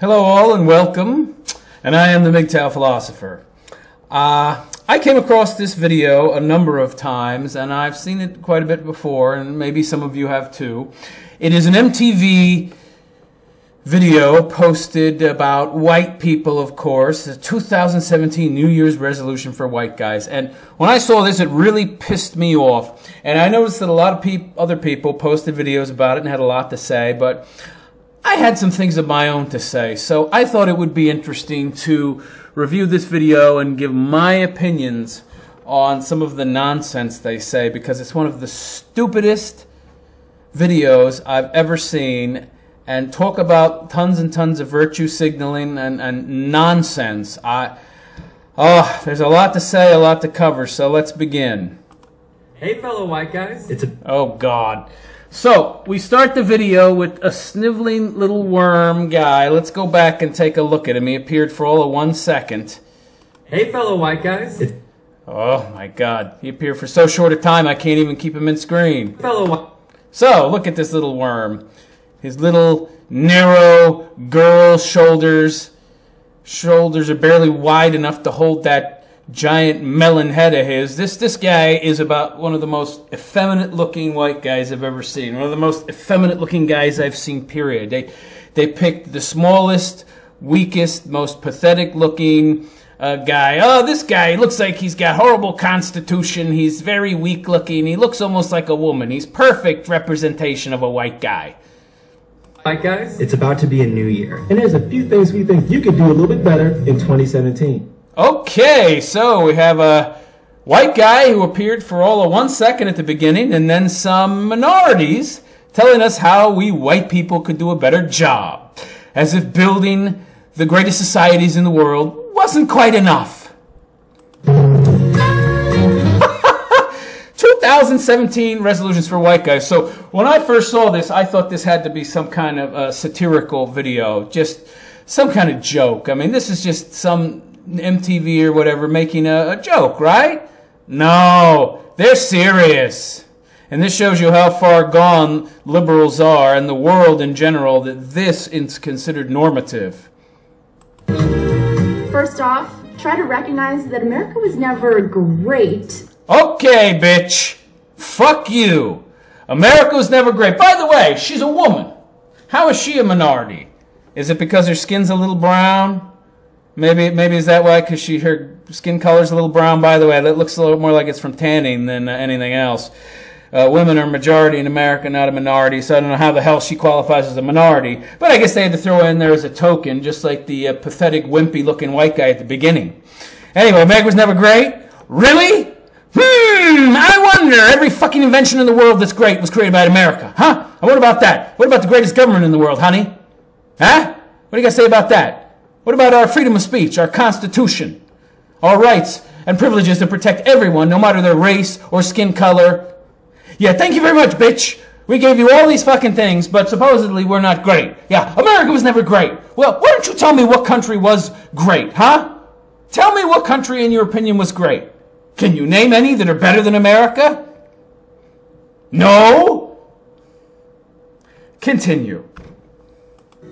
Hello all and welcome, and I am the MGTOW philosopher. I came across this video a number of times, and I've seen it quite a bit before, and maybe some of you have too. It is an MTV video posted about white people, of course, a 2017 New Year's resolution for white guys. And when I saw this, it really pissed me off. And I noticed that a lot of other people posted videos about it and had a lot to say, but I had some things of my own to say. So I thought it would be interesting to review this video and give my opinions on some of the nonsense they say, because it's one of the stupidest videos I've ever seen, and talk about tons and tons of virtue signaling and nonsense. There's a lot to say, a lot to cover, so let's begin. Hey fellow white guys. Oh God. So, we start the video with a sniveling little worm guy. Let's go back and take a look at him. He appeared for all of 1 second. Hey fellow white guys. Oh my God. He appeared for so short a time I can't even keep him in screen. So, look at this little worm. His little narrow girl shoulders. Shoulders are barely wide enough to hold that giant melon head of his. This guy is about one of the most effeminate looking white guys I've ever seen. One of the most effeminate looking guys I've seen, period. They picked the smallest, weakest, most pathetic looking guy. Oh, this guy looks like he's got horrible constitution. He's very weak looking. He looks almost like a woman. He's perfect representation of a white guy. White guys? It's about to be a new year, and there's a few things we think you could do a little bit better in 2017. Okay, so we have a white guy who appeared for all of 1 second at the beginning, and then some minorities telling us how we white people could do a better job, as if building the greatest societies in the world wasn't quite enough. 2017 resolutions for white guys. So when I first saw this, I thought this had to be some kind of satirical video, just some kind of joke. I mean, this is just some MTV or whatever making a joke, right? No, they're serious. And this shows you how far gone liberals are and the world in general, that this is considered normative. First off, try to recognize that America was never great. Okay, bitch. Fuck you. America was never great. By the way, she's a woman. How is she a minority? Is it because her skin's a little brown? Maybe is that why? Because her skin color's a little brown. By the way, that looks a little more like it's from tanning than anything else. Women are a majority in America, not a minority, so I don't know how the hell she qualifies as a minority. But I guess they had to throw her in there as a token, just like the pathetic, wimpy-looking white guy at the beginning. Anyway, Meg was never great? Really? I wonder. Every fucking invention in the world that's great was created by America. Huh? And what about that? What about the greatest government in the world, honey? Huh? What do you got to say about that? What about our freedom of speech, our Constitution, our rights and privileges to protect everyone, no matter their race or skin color? Yeah, thank you very much, bitch. We gave you all these fucking things, but supposedly we're not great. Yeah, America was never great. Well, why don't you tell me what country was great, huh? Tell me what country, in your opinion, was great. Can you name any that are better than America? No? Continue.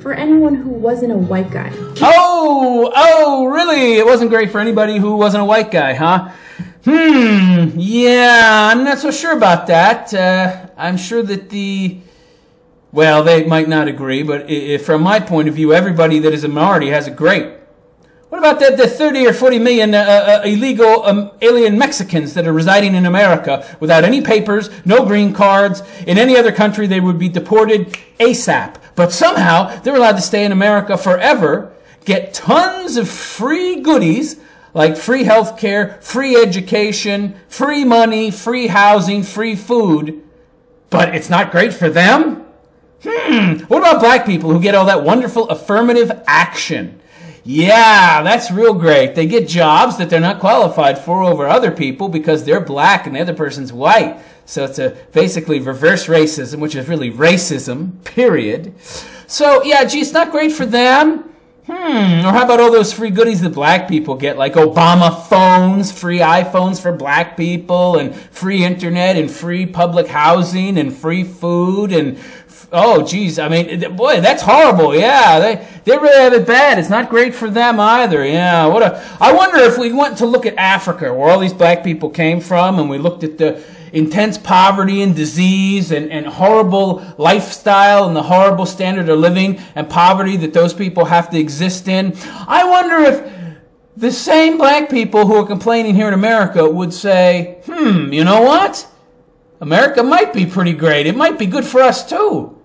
For anyone who wasn't a white guy. Oh, really? It wasn't great for anybody who wasn't a white guy, huh? Yeah, I'm not so sure about that. I'm sure that well, they might not agree, but from my point of view, everybody that is a minority has it great. What about the 30 or 40 million illegal alien Mexicans that are residing in America without any papers, no green cards? In any other country, they would be deported ASAP. But somehow, they're allowed to stay in America forever, get tons of free goodies, like free health care, free education, free money, free housing, free food. But it's not great for them? What about black people who get all that wonderful affirmative action? Yeah, that's real great. They get jobs that they're not qualified for over other people because they're black and the other person's white. So it's basically reverse racism, which is really racism, period. So, yeah, gee, it's not great for them. Or how about all those free goodies that black people get, like Obama phones, free iPhones for black people, and free internet, and free public housing, and free food, and oh, geez, I mean, boy, that's horrible. Yeah, They really have it bad. It's not great for them either. Yeah, I wonder if we went to look at Africa, where all these black people came from, and we looked at the intense poverty and disease and horrible lifestyle and the horrible standard of living and poverty that those people have to exist in. I wonder if the same black people who are complaining here in America would say, you know what? America might be pretty great. It might be good for us too.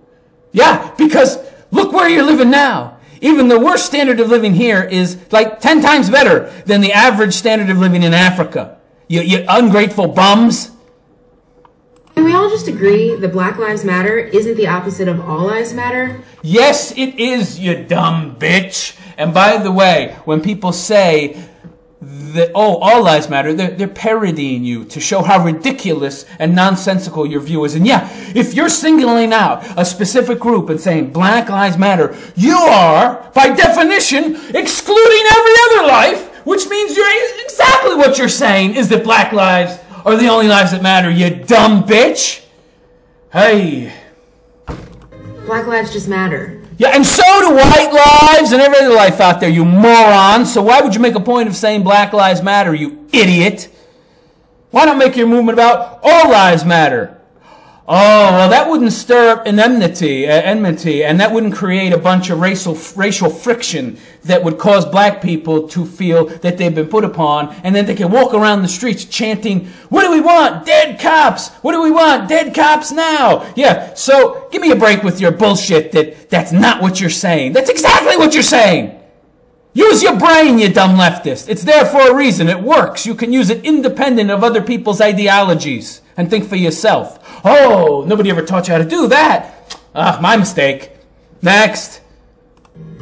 Yeah, because look where you're living now. Even the worst standard of living here is like 10 times better than the average standard of living in Africa. You ungrateful bums. Can we all just agree that Black Lives Matter isn't the opposite of All Lives Matter? Yes, it is, you dumb bitch. And by the way, when people say that, all lives matter, they're parodying you to show how ridiculous and nonsensical your view is. And yeah, if you're singling out a specific group and saying Black Lives Matter, you are, by definition, excluding every other life, which means exactly what you're saying is that black lives are the only lives that matter, you dumb bitch. Hey. Black lives just matter. Yeah, and so do white lives and every other life out there, you moron. So why would you make a point of saying Black Lives Matter, you idiot? Why not make your movement about all lives matter? Oh, well, that wouldn't stir up an enmity, and that wouldn't create a bunch of racial friction that would cause black people to feel that they've been put upon, and then they can walk around the streets chanting, what do we want? Dead cops! What do we want? Dead cops now! Yeah, so give me a break with your bullshit that's not what you're saying. That's exactly what you're saying! Use your brain, you dumb leftist. It's there for a reason. It works. You can use it independent of other people's ideologies and think for yourself. Oh, nobody ever taught you how to do that. My mistake. Next.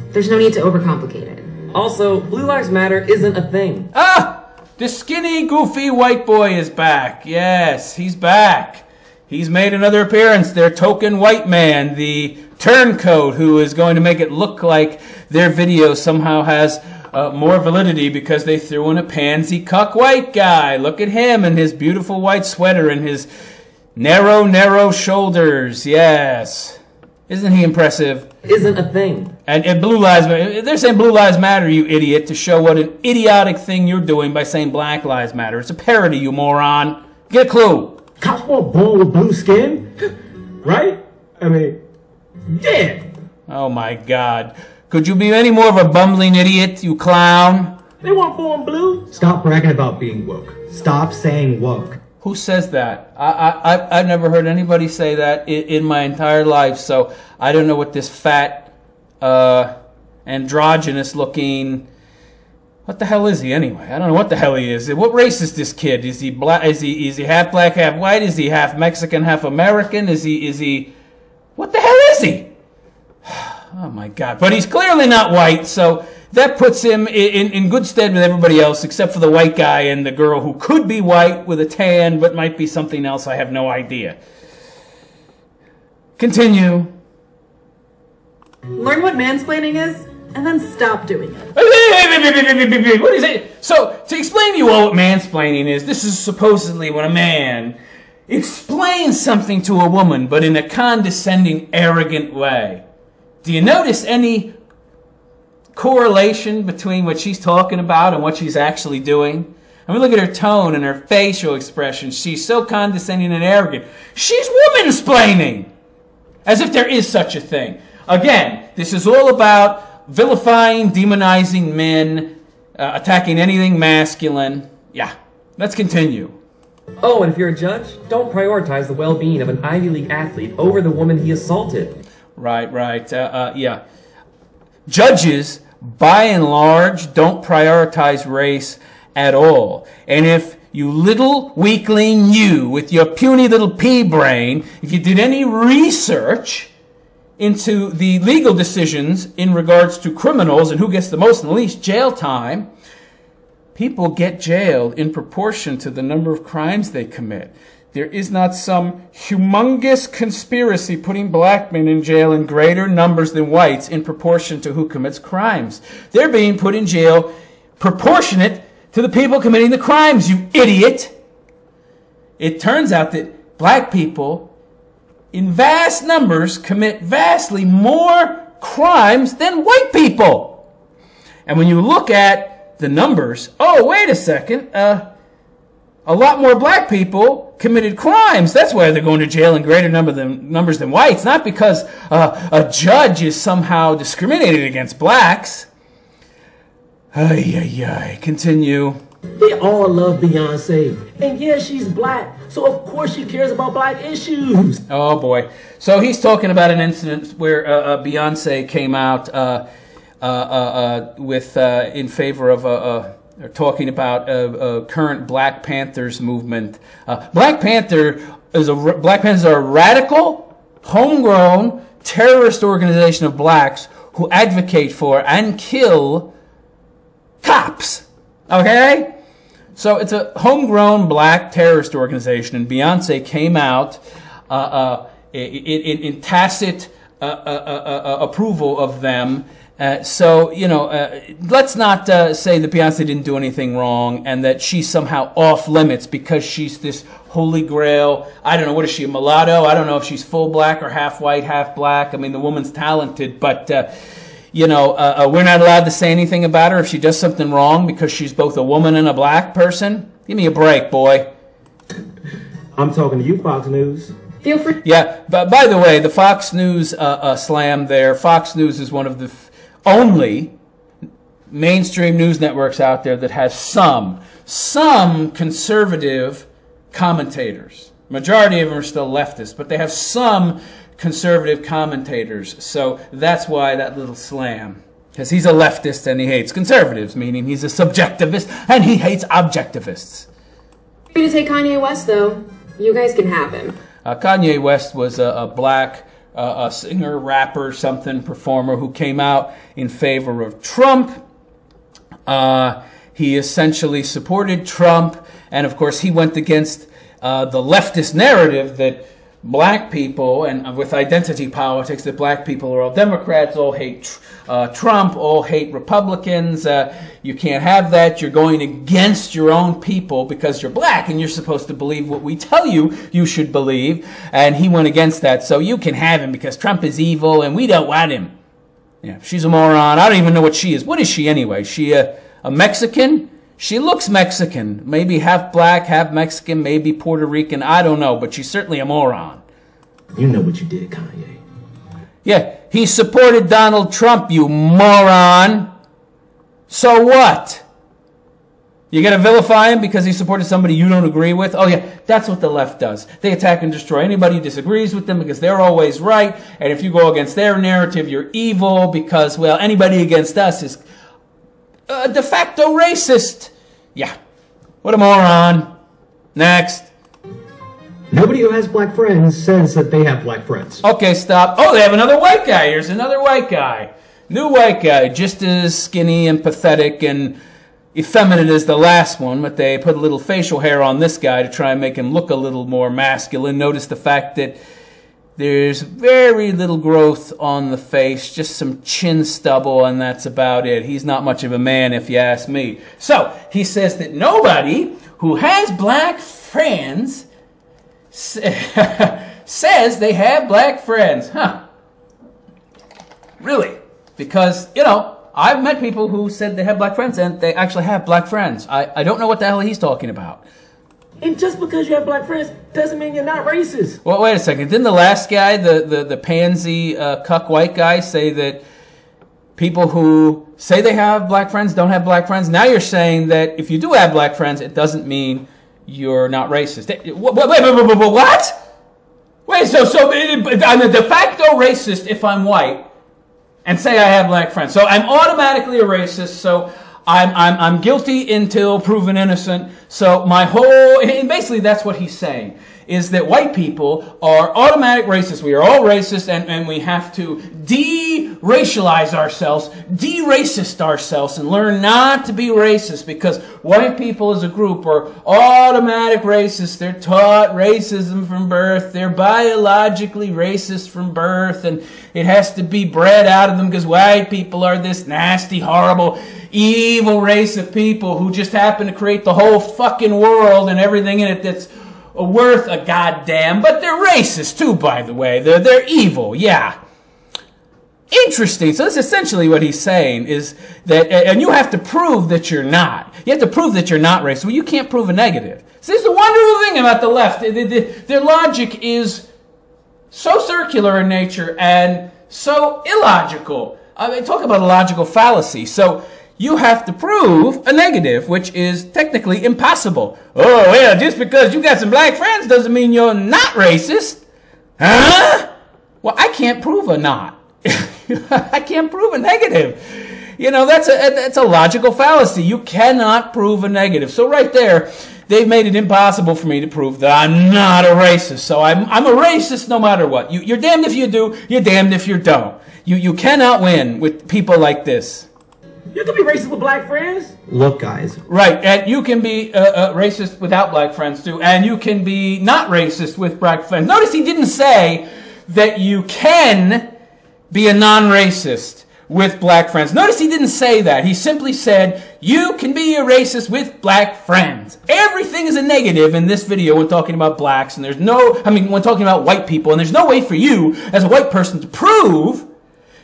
There's no need to overcomplicate it. Also, Blue Lives Matter isn't a thing. The skinny, goofy white boy is back. Yes, he's back. He's made another appearance. Their token white man, the turncoat, who is going to make it look like their video somehow has more validity because they threw in a pansy cuck white guy. Look at him and his beautiful white sweater and his narrow shoulders. Yes. Isn't he impressive? Isn't a thing. And Blue Lives Matter. They're saying Blue Lives Matter, you idiot, to show what an idiotic thing you're doing by saying Black Lives Matter. It's a parody, you moron. Get a clue. Cops weren't born with blue skin, right? I mean, yeah. Oh my God. Could you be any more of a bumbling idiot, you clown? They weren't born blue. Stop bragging about being woke. Stop saying woke. Who says that? I've never heard anybody say that in my entire life, so I don't know what this fat, androgynous looking... What the hell is he anyway? I don't know what the hell he is. What race is this kid? Is he black? Is he half black, half white? Is he half Mexican, half American? Is he? What the hell is he? Oh my God! But he's clearly not white, so that puts him in good stead with everybody else, except for the white guy and the girl who could be white with a tan, but might be something else. I have no idea. Continue. Learn what mansplaining is, and then stop doing it. What is it? So, to explain to you all what mansplaining is, this is supposedly when a man explains something to a woman, but in a condescending, arrogant way. Do you notice any correlation between what she's talking about and what she's actually doing? I mean, look at her tone and her facial expression. She's so condescending and arrogant. She's woman-splaining, as if there is such a thing. Again, this is all about vilifying, demonizing men, attacking anything masculine. Yeah, let's continue. Oh, and if you're a judge, don't prioritize the well-being of an Ivy League athlete over the woman he assaulted. Right. Yeah. Judges, by and large, don't prioritize race at all. And if you little weakling, you, with your puny little pea brain, if you did any research into the legal decisions in regards to criminals and who gets the most and the least jail time, people get jailed in proportion to the number of crimes they commit. There is not some humongous conspiracy putting black men in jail in greater numbers than whites in proportion to who commits crimes. They're being put in jail proportionate to the people committing the crimes, you idiot. It turns out that black people in vast numbers commit vastly more crimes than white people. And when you look at the numbers, oh, wait a second, a lot more black people committed crimes. That's why they're going to jail in greater numbers than whites, not because a judge is somehow discriminated against blacks. Continue. They all love Beyonce. And yeah, she's black, so of course she cares about black issues. Oh, boy. So he's talking about an incident where Beyonce came out in favor of talking about current Black Panthers movement. Black Panthers are a radical, homegrown terrorist organization of blacks who advocate for and kill cops. Okay? So it's a homegrown black terrorist organization, and Beyonce came out in tacit approval of them. So, let's not say that Beyonce didn't do anything wrong and that she's somehow off limits because she's this holy grail. I don't know, what is she, a mulatto? I don't know if she's full black or half white, half black. I mean, the woman's talented, but, we're not allowed to say anything about her if she does something wrong because she's both a woman and a black person. Give me a break, boy. I'm talking to you, Fox News. Feel free. Yeah, but by the way, the Fox News slam there, Fox News is one of the only mainstream news networks out there that has some conservative commentators. Majority of them are still leftists, but they have some conservative commentators. So that's why that little slam. Because he's a leftist and he hates conservatives, meaning he's a subjectivist and he hates objectivists. Free to take Kanye West, though. You guys can have him. Kanye West was a black a singer, rapper, something, performer who came out in favor of Trump. He essentially supported Trump, and of course he went against the leftist narrative that black people, and with identity politics, that black people are all Democrats, all hate Trump, all hate Republicans. You can't have that. You're going against your own people because you're black and you're supposed to believe what we tell you you should believe. And he went against that. So you can have him because Trump is evil and we don't want him. Yeah, she's a moron. I don't even know what she is. What is she anyway? She a Mexican? She looks Mexican. Maybe half black, half Mexican, maybe Puerto Rican. I don't know, but she's certainly a moron. You know what you did, Kanye. Yeah, he supported Donald Trump, you moron. So what? You gotta vilify him because he supported somebody you don't agree with? Oh yeah, that's what the left does. They attack and destroy anybody who disagrees with them because they're always right. And if you go against their narrative, you're evil because, well, anybody against us is de facto racist. Yeah, what a moron. Next. Nobody who has black friends says that they have black friends. Okay, stop. Oh, they have another white guy. Here's another white guy. New white guy, just as skinny and pathetic and effeminate as the last one, but they put a little facial hair on this guy to try and make him look a little more masculine. Notice the fact that there's very little growth on the face, just some chin stubble, and that's about it. He's not much of a man, if you ask me. So, he says that nobody who has black friends says they have black friends. Huh. Really? Because, I've met people who said they have black friends and they actually have black friends. I don't know what the hell he's talking about. And just because you have black friends doesn't mean you're not racist. Well, wait a second. Didn't the last guy, the pansy cuck white guy, say that people who say they have black friends don't have black friends? Now you're saying that if you do have black friends, it doesn't mean you're not racist. Wait, what? Wait, so I'm a de facto racist if I'm white and say I have black friends. So I'm automatically a racist, so I'm guilty until proven innocent. So and basically that's what he's saying, is that white people are automatic racists. We are all racist, and we have to de-racialize ourselves, de-racist ourselves, and learn not to be racist, because white people as a group are automatic racists. They're taught racism from birth. They're biologically racist from birth, and it has to be bred out of them because white people are this nasty, horrible, evil race of people who just happen to create the whole fucking world and everything in it that's worth a goddamn. But they're racist too, by the way. They're evil, yeah. Interesting. So that's essentially what he's saying is that, and you have to prove that you're not. You have to prove that you're not racist. Well, you can't prove a negative. So this is the wonderful thing about the left. Their logic is so circular in nature and so illogical. I mean, talk about a logical fallacy. So you have to prove a negative, which is technically impossible. Oh, well, just because you got some black friends doesn't mean you're not racist. Huh? Well, I can't prove a not. I can't prove a negative. You know, that's a logical fallacy. You cannot prove a negative. So right there, they've made it impossible for me to prove that I'm not a racist. So I'm a racist no matter what. You're damned if you do, you're damned if you don't. You cannot win with people like this. You can be racist with black friends. Look, guys. Right, and you can be racist without black friends too, and you can be not racist with black friends. Notice he didn't say that you can be a non-racist with black friends. Notice he didn't say that. He simply said, you can be a racist with black friends. Everything is a negative in this video when talking about blacks, and when talking about white people, and there's no way for you as a white person to prove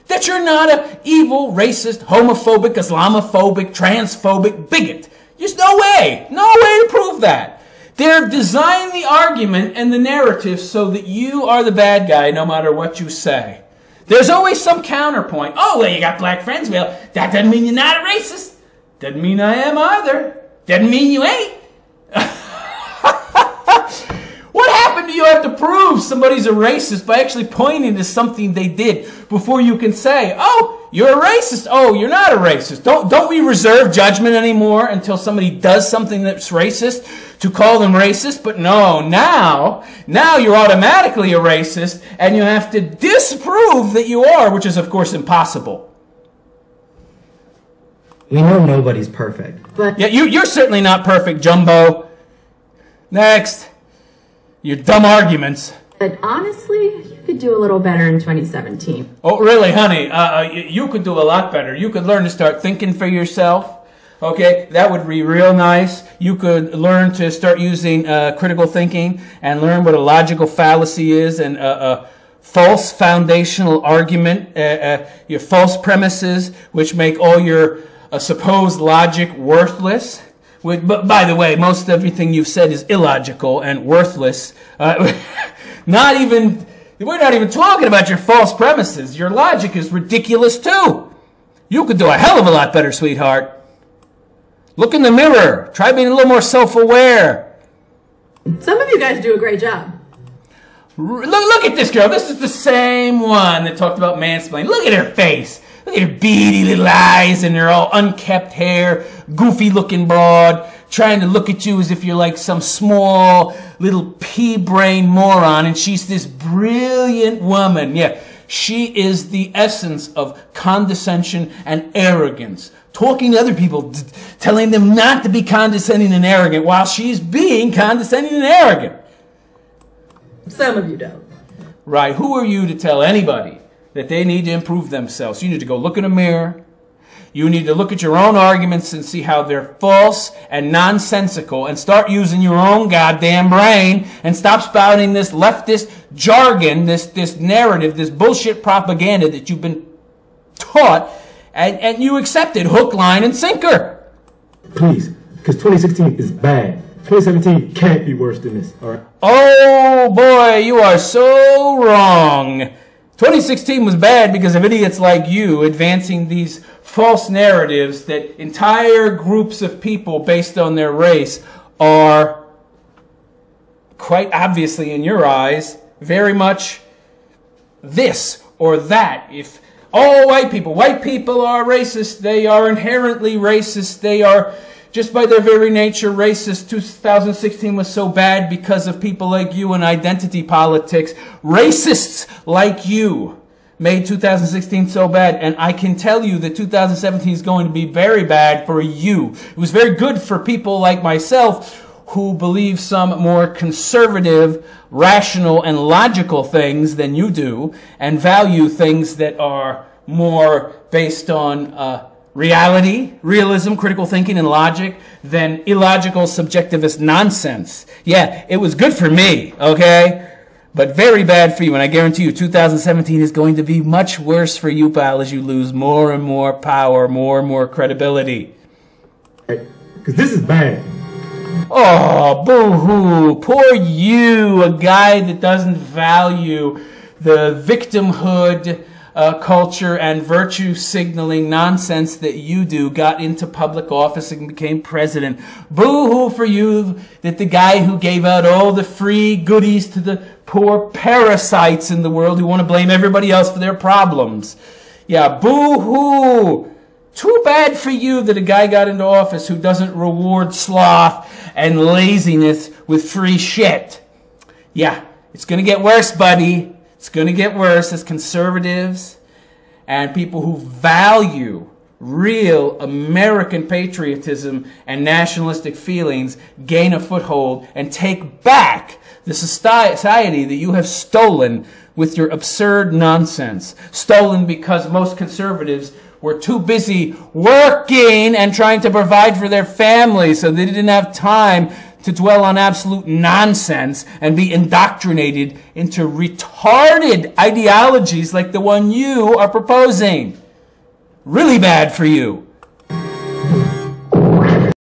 that you're not an evil, racist, homophobic, Islamophobic, transphobic bigot. There's no way to prove that. They're designing the argument and the narrative so that you are the bad guy no matter what you say. There's always some counterpoint. Oh, well, you got black friends. Well, that doesn't mean you're not a racist. Doesn't mean I am either. Doesn't mean you ain't. What happened to you have to prove somebody's a racist by actually pointing to something they did before you can say, oh, you're a racist. Oh, you're not a racist. Don't we reserve judgment anymore until somebody does something that's racist to call them racist? But no, now you're automatically a racist and you have to disprove that you are, which is of course impossible. We know nobody's perfect. But Yeah, you're certainly not perfect, Jumbo. Next. Your dumb arguments. But honestly, you could do a little better in 2017. Oh, really, honey? You could do a lot better. You could learn to start thinking for yourself. Okay, that would be real nice. You could learn to start using critical thinking and learn what a logical fallacy is and a false foundational argument, your false premises, which make all your supposed logic worthless. But by the way, most everything you've said is illogical and worthless. We're not even talking about your false premises. Your logic is ridiculous too. You could do a hell of a lot better, sweetheart. Look in the mirror. Try being a little more self-aware. Some of you guys do a great job. Look at this girl. This is the same one that talked about mansplaining. Look at her face. Look at her beady little eyes and her all unkept hair, goofy-looking broad, trying to look at you as if you're like some small little pea-brain moron, and she's this brilliant woman. Yeah, she is the essence of condescension and arrogance. Talking to other people, telling them not to be condescending and arrogant while she's being condescending and arrogant. Some of you don't. Right, who are you to tell anybody that they need to improve themselves? You need to go look in a mirror. You need to look at your own arguments and see how they're false and nonsensical and start using your own goddamn brain and stop spouting this leftist jargon, this narrative, this bullshit propaganda that you've been taught and you accept it hook, line, and sinker. Please, because 2016 is bad. 2017 can't be worse than this, all right? Oh boy, you are so wrong. 2016 was bad because of idiots like you advancing these false narratives that entire groups of people based on their race are, quite obviously in your eyes, very much this or that. If all white people are racist, they are inherently racist, they are just by their very nature racist. 2016 was so bad because of people like you and identity politics. Racists like you made 2016 so bad, and I can tell you that 2017 is going to be very bad for you. It was very good for people like myself who believe some more conservative, rational, and logical things than you do, and value things that are more based on reality, realism, critical thinking, and logic than illogical, subjectivist nonsense. Yeah, it was good for me, okay? But very bad for you, and I guarantee you 2017 is going to be much worse for you, pal, as you lose more and more power, more and more credibility. Because this is bad. Oh, boo-hoo. Poor you, a guy that doesn't value the victimhood culture and virtue signaling nonsense that you do, got into public office and became president. Boo-hoo for you that the guy who gave out all the free goodies to the poor parasites in the world who want to blame everybody else for their problems. Yeah, boo-hoo. Too bad for you that a guy got into office who doesn't reward sloth and laziness with free shit. Yeah, it's going to get worse, buddy. It's going to get worse as conservatives and people who value real American patriotism and nationalistic feelings gain a foothold and take back the society that you have stolen with your absurd nonsense. Stolen because most conservatives were too busy working and trying to provide for their families, so they didn't have time to dwell on absolute nonsense and be indoctrinated into retarded ideologies like the one you are proposing. Really bad for you.